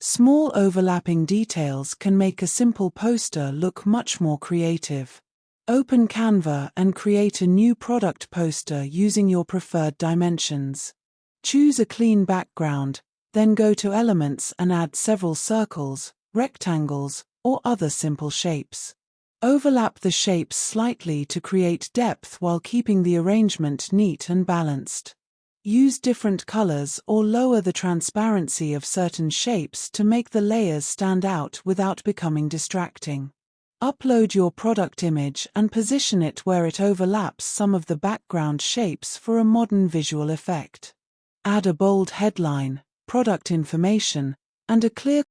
Small overlapping details can make a simple poster look much more creative. Open Canva and create a new product poster using your preferred dimensions. Choose a clean background, then go to Elements and add several circles, rectangles, or other simple shapes. Overlap the shapes slightly to create depth while keeping the arrangement neat and balanced. Use different colors or lower the transparency of certain shapes to make the layers stand out without becoming distracting. Upload your product image and position it where it overlaps some of the background shapes for a modern visual effect. Add a bold headline, product information, and a clear